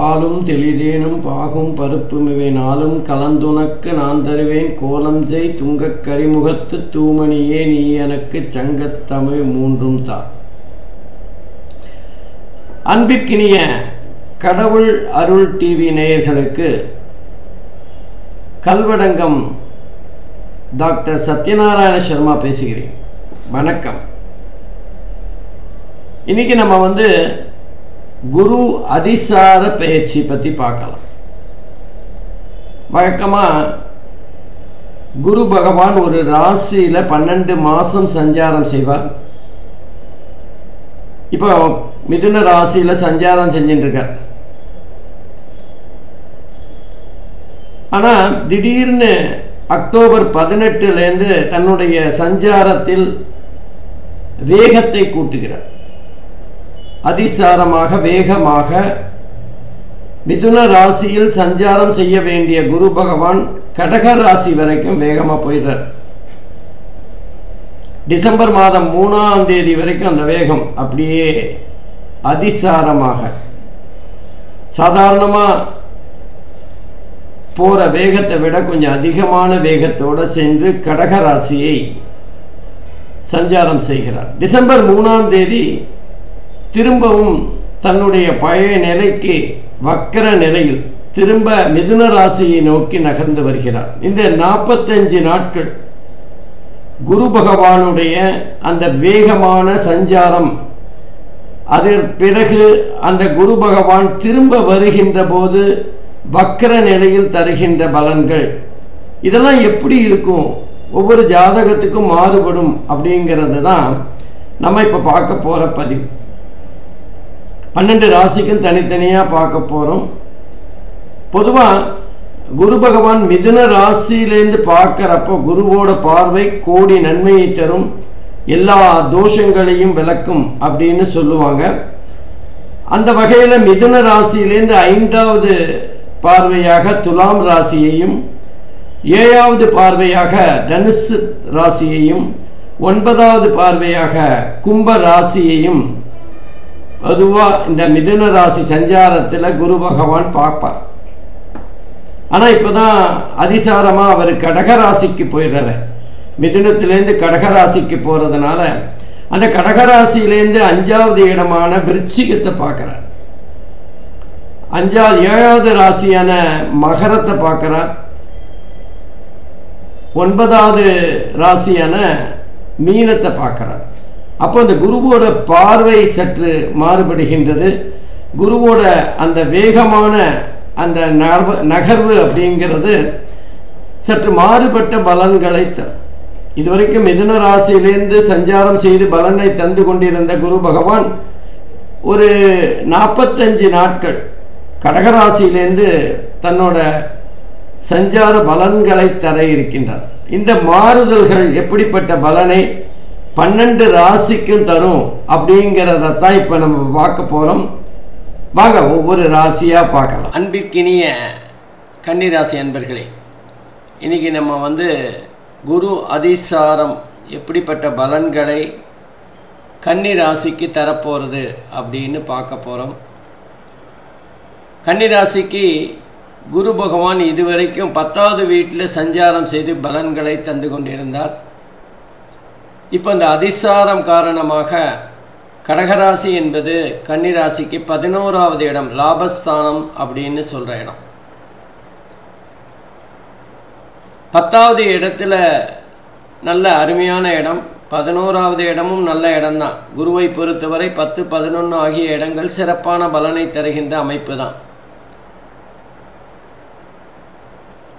பாலும் தெளிதேனும் பாகும் பருப்பும் இவை நாளும் கலந்துனக்கு நான் தருவேன் கோலம் செய் துங்கக் கரிமுகத்து தூமணியே நீ எனக்கு சங்கத்தமிழ் மூன்றும் தா. அன்பிற்கினிய கடவுள் அருள் டிவி நேயர்களுக்கு கல்வடங்கம் டாக்டர் சத்யநாராயண சர்மா பேசுகிறேன். வணக்கம். இன்னைக்கு நம்ம குரு அதிசார பயிற்சி பற்றி பார்க்கலாம். வழக்கமாக குரு பகவான் ஒரு ராசியில் 12 மாதம் சஞ்சாரம் செய்வார். இப்போ மிதுன ராசியில் சஞ்சாரம் செஞ்சுட்டு இருக்கார். ஆனால் திடீர்னு அக்டோபர் 18லேருந்து தன்னுடைய சஞ்சாரத்தில் வேகத்தை கூட்டுகிறார். அதிசாரமாக வேகமாக மிதுன ராசியில் சஞ்சாரம் செய்ய வேண்டிய குரு பகவான் கடக ராசி வரைக்கும் வேகமாக போயிடுறார். டிசம்பர் மாதம் 3ஆம் தேதி வரைக்கும் அந்த வேகம் அப்படியே அதிசாரமாக சாதாரணமாக போகிற வேகத்தை விட கொஞ்சம் அதிகமான வேகத்தோடு சென்று கடக ராசியை சஞ்சாரம் செய்கிறார். டிசம்பர் 3ஆம் தேதி திரும்பவும் தன்னுடைய பழைய நிலைக்கு வக்கர நிலையில் திரும்ப மிதுன ராசியை நோக்கி நகர்ந்து வருகிறார். இந்த 45 நாட்கள் குரு பகவானுடைய அந்த வேகமான சஞ்சாரம், அதன் பிறகு அந்த குரு பகவான் திரும்ப வருகின்ற போது வக்கர நிலையில் தருகின்ற பலன்கள், இதெல்லாம் எப்படி இருக்கும், ஒவ்வொரு ஜாதகத்துக்கும் மாறுபடும் அப்படிங்கிறது தான் நம்ம இப்போ பார்க்க போகிற பதிவு. 12 ராசிக்கும் தனித்தனியாக பார்க்க போகிறோம். பொதுவாக குரு பகவான் மிதுன ராசியிலேருந்து பார்க்குறப்போ குருவோட பார்வை கோடி நன்மையை தரும், எல்லா தோஷங்களையும் விளக்கும் அப்படின்னு சொல்லுவாங்க. அந்த வகையில் மிதுன ராசியிலேருந்து 5வது பார்வையாக துலாம் ராசியையும், 7வது பார்வையாக தனுசு ராசியையும், 9வது பார்வையாக கும்ப ராசியையும் பொதுவாக இந்த மிதுன ராசி சஞ்சாரத்தில் குரு பகவான் பார்ப்பார். ஆனால் இப்போ தான் அதிசாரமாக அவர் கடகராசிக்கு போயிடுறாரு. மிதுனத்திலேருந்து கடகராசிக்கு போகிறதுனால அந்த கடகராசியிலேருந்து 5வது இடமான விருச்சிகத்தை பார்க்குறார். 7வது ராசியான மகரத்தை பார்க்குறார். 9வது ராசியான மீனத்தை பார்க்குறார். அப்போ அந்த குருவோட பார்வை சற்று மாறுபடுகின்றது. குருவோட அந்த வேகமான அந்த நகர்வு அப்படிங்கிறது சற்று மாறுபட்ட பலன்களை தரும். இதுவரைக்கும் மிதுன ராசியிலிருந்து சஞ்சாரம் செய்து பலனை தந்து கொண்டிருந்த குரு பகவான் ஒரு 45 நாட்கள் கடகராசியிலேருந்து தன்னோட சஞ்சார பலன்களை தர இருக்கின்றார். இந்த மாறுதல்கள் எப்படிப்பட்ட பலனை 12 ராசிக்கும் தரும் அப்படிங்கிறதான் இப்போ நம்ம பார்க்க போகிறோம். வாங்க ஒவ்வொரு ராசியாக பார்க்கலாம். அன்பிற்கினிய கன்னிராசி அன்பர்களே, இன்றைக்கி நம்ம குரு அதிசாரம் எப்படிப்பட்ட பலன்களை கன்னிராசிக்கு தரப்போகிறது அப்படின்னு பார்க்க போகிறோம். கன்னிராசிக்கு குரு பகவான் இதுவரைக்கும் 10வது வீட்டில் சஞ்சாரம் செய்து பலன்களை தந்து கொண்டிருந்தார். இப்போ இந்த அதிசாரம் காரணமாக கடகராசி என்பது கன்னிராசிக்கு 11வது இடம், லாபஸ்தானம் அப்படின்னு சொல்கிற இடம். 10வது இடத்துல நல்ல அருமையான இடம், 11வது இடமும் நல்ல இடம்தான். குருவை பொறுத்தவரை 10, 11 ஆகிய இடங்கள் சிறப்பான பலனை தருகின்ற அமைப்பு தான்.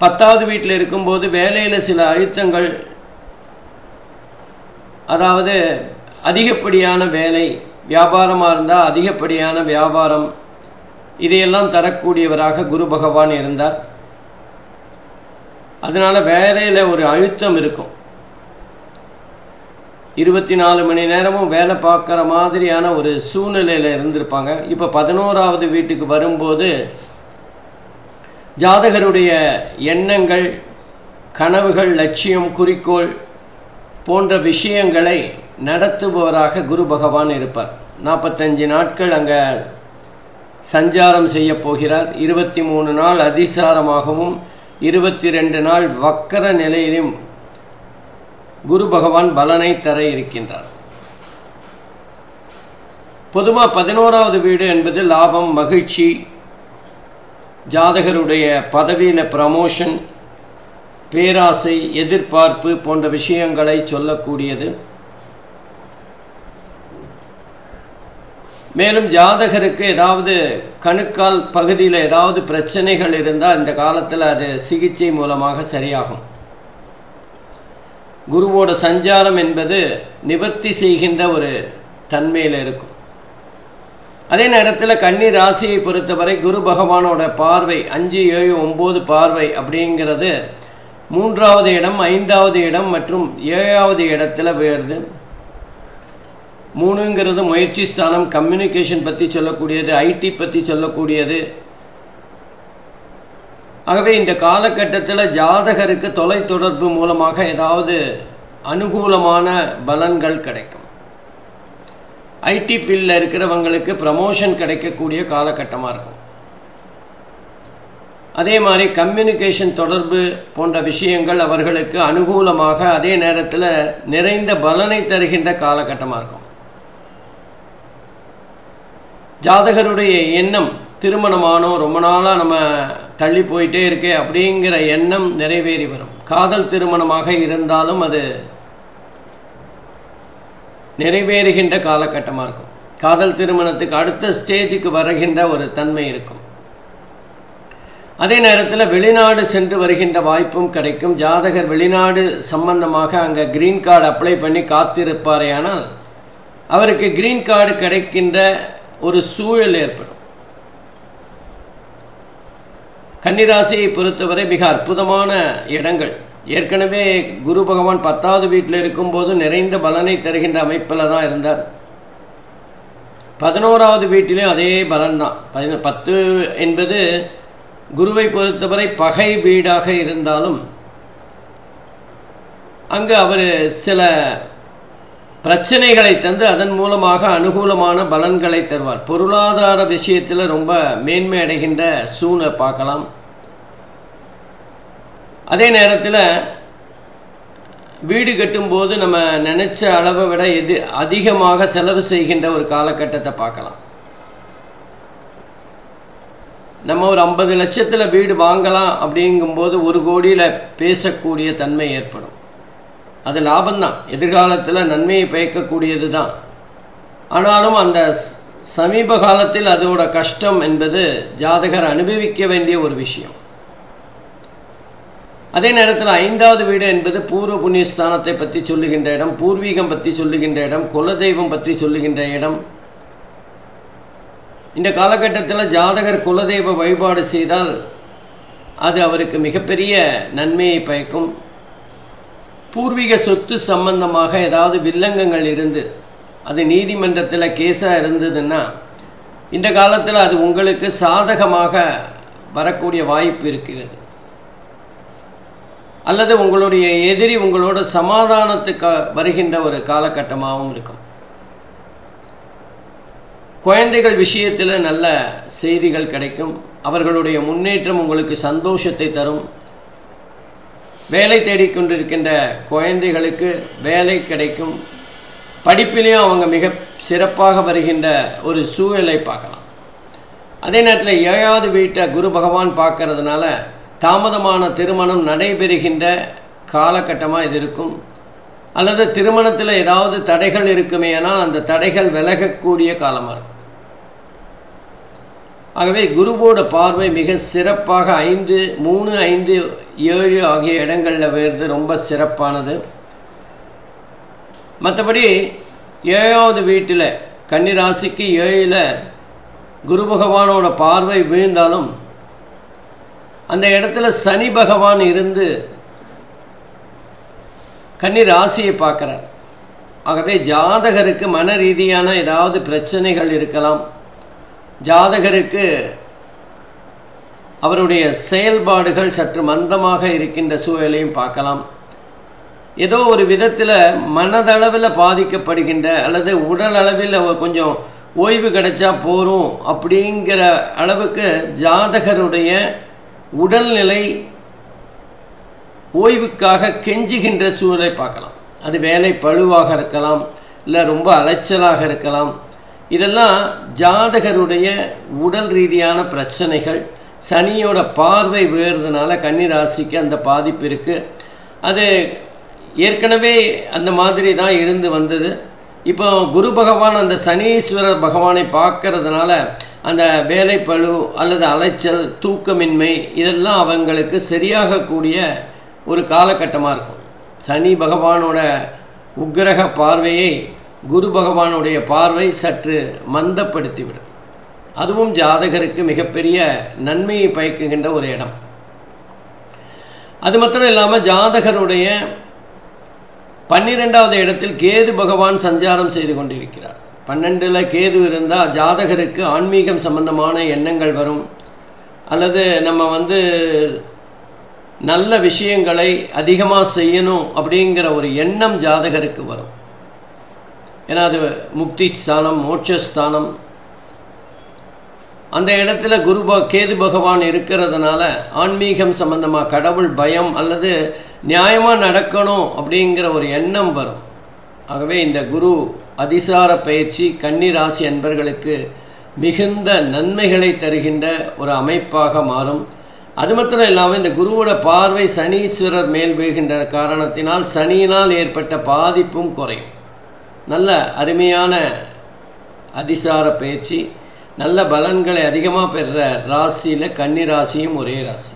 10வது வீட்டில் இருக்கும்போது வேலையில் சில அழுத்தங்கள், அதாவது அதிகப்படியான வேலை, வியாபாரமாக இருந்தால் அதிகப்படியான வியாபாரம், இதையெல்லாம் தரக்கூடியவராக குரு பகவான் இருந்தார். அதனால் வேலையில் ஒரு அழுத்தம் இருக்கும். 24 மணி நேரமும் வேலை பார்க்குற மாதிரியான ஒரு சூழ்நிலையில் இருந்திருப்பாங்க. இப்போ 11வது வீட்டுக்கு வரும்போது ஜாதகருடைய எண்ணங்கள், கனவுகள், லட்சியம், குறிக்கோள் போன்ற விஷயங்களை நடத்துபவராக குரு பகவான் இருப்பார். 45 நாட்கள் அங்கே சஞ்சாரம் செய்ய போகிறார். 23 நாள் அதிசாரமாகவும் 22 நாள் வக்கர நிலையிலும் குரு பகவான் பலனை தர இருக்கின்றார். பொதுவாக 11வது வீடு என்பது லாபம், மகிழ்ச்சி, ஜாதகருடைய பதவியில் ப்ரமோஷன், பேராசை, எதிர்பார்ப்பு போன்ற விஷயங்களை சொல்லக்கூடியது. மேலும் ஜாதகருக்கு ஏதாவது கணுக்கால் பகுதியில் ஏதாவது பிரச்சனைகள் இருந்தால் இந்த காலத்தில் அது சிகிச்சை மூலமாக சரியாகும். குருவோட சஞ்சாரம் என்பது நிவர்த்தி செய்கின்ற ஒரு தன்மையில் இருக்கும். அதே நேரத்தில் கன்னி ராசியை பொறுத்தவரை குரு பகவானோட பார்வை 5, 7, 9 பார்வை அப்படிங்கிறது 3வது இடம், 5வது இடம் மற்றும் 7வது இடத்துல வருது. 3ங்கிறது முயற்சி ஸ்தானம், கம்யூனிகேஷன் பற்றி சொல்லக்கூடியது, ஐடி பற்றி சொல்லக்கூடியது. ஆகவே இந்த காலகட்டத்தில் ஜாதகருக்கு தொலைத்தொடர்பு மூலமாக ஏதாவது அனுகூலமான பலன்கள் கிடைக்கும். ஐடி ஃபீல்டில் இருக்கிறவங்களுக்கு ப்ரமோஷன் கிடைக்கக்கூடிய காலகட்டமாக இருக்கும். அதே மாதிரி கம்யூனிகேஷன் தொடர்பு போன்ற விஷயங்கள் அவர்களுக்கு அனுகூலமாக, அதே நேரத்தில் நிறைந்த பலனை தருகின்ற காலகட்டமாக இருக்கும். ஜாதகருடைய எண்ணம் திருமணமானோ ரொம்ப நாளாக நம்ம தள்ளி போயிட்டே இருக்கே அப்படிங்கிற எண்ணம் நிறைவேறி வரும். காதல் திருமணமாக இருந்தாலும் அது நிறைவேறுகின்ற காலகட்டமாக இருக்கும். காதல் திருமணத்துக்கு அடுத்த ஸ்டேஜுக்கு வருகின்ற ஒரு தன்மை இருக்கும். அதே நேரத்தில் வெளிநாடு சென்று வருகின்ற வாய்ப்பும் கிடைக்கும். ஜாதகர் வெளிநாடு சம்பந்தமாக அங்கே க்ரீன் கார்டு அப்ளை பண்ணி காத்திருப்பாரேயானால் அவருக்கு க்ரீன் கார்டு கிடைக்கின்ற ஒரு சூழல் ஏற்படும். கன்னிராசியை பொறுத்தவரை மிக அற்புதமான இடங்கள். ஏற்கனவே குரு பகவான் 10வது வீட்டில் இருக்கும்போது நிறைந்த பலனை தருகின்ற அமைப்பில் தான் இருந்தார். 11வது வீட்டிலையும் அதே பலன்தான். 10 என்பது குருவை பொறுத்தவரை பகை வீடாக இருந்தாலும் அங்கு அவர் சில பிரச்சனைகளை தந்து அதன் மூலமாக அனுகூலமான பலன்களை தருவார். பொருளாதார விஷயத்தில் ரொம்ப மேன்மை அடைகின்ற சூழலை பார்க்கலாம். அதே நேரத்தில் வீடு கட்டும்போது நம்ம நினச்ச அளவை விட அதிகமாக செலவு செய்கின்ற ஒரு காலகட்டத்தை பார்க்கலாம். நம்ம ஒரு 50 லட்சத்தில் வீடு வாங்கலாம் அப்படிங்கும்போது 1 கோடியில் பேசக்கூடிய தன்மை ஏற்படும். அது லாபம்தான், எதிர்காலத்தில் நன்மையை பயக்கக்கூடியது தான். ஆனாலும் அந்த சமீப காலத்தில் அதோட கஷ்டம் என்பது ஜாதகர் அனுபவிக்க வேண்டிய ஒரு விஷயம். அதே நேரத்தில் 5வது வீடு என்பது பூர்வ புண்ணியஸ்தானத்தை பற்றி சொல்லுகின்ற இடம், பூர்வீகம் பற்றி சொல்லுகின்ற இடம், குலதெய்வம் பற்றி சொல்லுகின்ற இடம். இந்த காலகட்டத்தில் ஜாதகர் குலதெய்வ வழிபாடு செய்தால் அது அவருக்கு மிகப்பெரிய நன்மையை பயக்கும். பூர்வீக சொத்து சம்பந்தமாக ஏதாவது வில்லங்கங்கள் இருந்து அது நீதிமன்றத்தில் கேஸாக இருந்ததுன்னா இந்த காலத்தில் அது உங்களுக்கு சாதகமாக வரக்கூடிய வாய்ப்பு இருக்கிறது. அல்லது உங்களுடைய எதிரி உங்களோட சமாதானத்துக்கு வருகின்ற ஒரு காலகட்டமாகவும் இருக்கும். குழந்தைகள் விஷயத்தில் நல்ல செய்திகள் கிடைக்கும். அவர்களுடைய முன்னேற்றம் உங்களுக்கு சந்தோஷத்தை தரும். வேலை தேடிக்கொண்டிருக்கின்ற குழந்தைகளுக்கு வேலை கிடைக்கும். படிப்பிலையும் அவங்க மிக சிறப்பாக வருகின்ற ஒரு சூழலை பார்க்கலாம். அதே நேரத்தில் 7வது வீட்டை குரு பகவான் பார்க்கறதுனால தாமதமான திருமணம் நடைபெறுகின்ற காலகட்டமாக இது இருக்கும். அல்லது திருமணத்தில் ஏதாவது தடைகள் இருக்குமே ஆனால் அந்த தடைகள் விலகக்கூடிய காலமாக இருக்கும். ஆகவே குருவோட பார்வை மிக சிறப்பாக 5, 3, 5, 7 ஆகிய இடங்களில் வருது, ரொம்ப சிறப்பானது. மற்றபடி 7வது வீட்டில் கன்னிராசிக்கு 7ல் குரு பகவானோட பார்வை விழுந்தாலும் அந்த இடத்துல சனி பகவான் இருந்து கன்னி ராசியை பார்க்குறார். ஆகவே ஜாதகருக்கு மன ரீதியான ஏதாவது பிரச்சனைகள் இருக்கலாம். ஜாதகருக்கு அவருடைய செயல்பாடுகள் சற்று மந்தமாக இருக்கின்ற சூழலையும் பார்க்கலாம். ஏதோ ஒரு விதத்தில் மனதளவில் பாதிக்கப்படுகின்ற அல்லது உடல் அளவில் கொஞ்சம் ஓய்வு கிடைச்சா போகிறோம் அப்படிங்கிற அளவுக்கு ஜாதகருடைய உடல்நிலை ஓய்வுக்காக கெஞ்சுகின்ற சூழலை பார்க்கலாம். அது வேலை பளுவாக இருக்கலாம், இல்லை ரொம்ப அலைச்சலாக இருக்கலாம். இதெல்லாம் ஜாதகருடைய உடல் ரீதியான பிரச்சனைகள். சனியோட பார்வை வேறுறதுனால கன்னி ராசிக்கு அந்த பாதிப்பு இருக்குது. அது ஏற்கனவே அந்த மாதிரி தான் இருந்து வந்தது. இப்போ குரு பகவான் அந்த சனீஸ்வரர் பகவானை பார்க்கறதுனால அந்த வேலை பளு அல்லது அலைச்சல், தூக்கமின்மை இதெல்லாம் அவங்களுக்கு சரியாகக்கூடிய ஒரு காலகட்டமாக இருக்கும். சனி பகவானோட உக்கிரக பார்வையை குரு பகவானுடைய பார்வை சற்று மந்தப்படுத்திவிடும். அதுவும் ஜாதகருக்கு மிகப்பெரிய நன்மையை பயக்குகின்ற ஒரு இடம். அது மாத்திரம் இல்லாமல் ஜாதகருடைய 12வது இடத்தில் கேது பகவான் சஞ்சாரம் செய்து கொண்டிருக்கிறார். 12ல் கேது இருந்தால் ஜாதகருக்கு ஆன்மீகம் சம்பந்தமான எண்ணங்கள் வரும், அல்லது நம்ம நல்ல விஷயங்களை அதிகமாக செய்யணும் அப்படிங்கிற ஒரு எண்ணம் ஜாதகருக்கு வரும். ஏன்னா அது முக்தி ஸ்தானம், மோட்சஸ்தானம். அந்த இடத்துல கேது பகவான் இருக்கிறதுனால ஆன்மீகம் சம்பந்தமாக கடவுள் பயம் அல்லது நியாயமாக நடக்கணும் அப்படிங்கிற ஒரு எண்ணம் வரும். ஆகவே இந்த குரு அதிசார பயிற்சி கன்னி ராசி அன்பர்களுக்கு மிகுந்த நன்மைகளை தருகின்ற ஒரு அமைப்பாக மாறும். அது மாத்திரம் இல்லாமல் இந்த குருவோட பார்வை சனீஸ்வரர் மேல் வீழ்கின்ற காரணத்தினால் சனியினால் ஏற்பட்ட பாதிப்பும் குறையும். நல்ல அருமையான அதிசார பயிற்சி, நல்ல பலன்களை அதிகமாக பெறுற ராசியில் கன்னி ராசியும் ஒரே ராசி.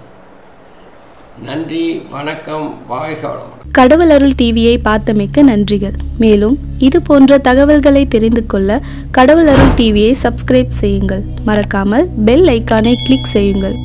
நன்றி, வணக்கம், வாழ்க வளமுடன். கடவுள் அருள் டிவியை பார்த்தமைக்கு நன்றிகள். மேலும் இது போன்ற தகவல்களை தெரிந்து கொள்ள கடவுள் அருள் டிவியை சப்ஸ்கிரைப் செய்யுங்கள். மறக்காமல் பெல் ஐக்கானை கிளிக் செய்யுங்கள்.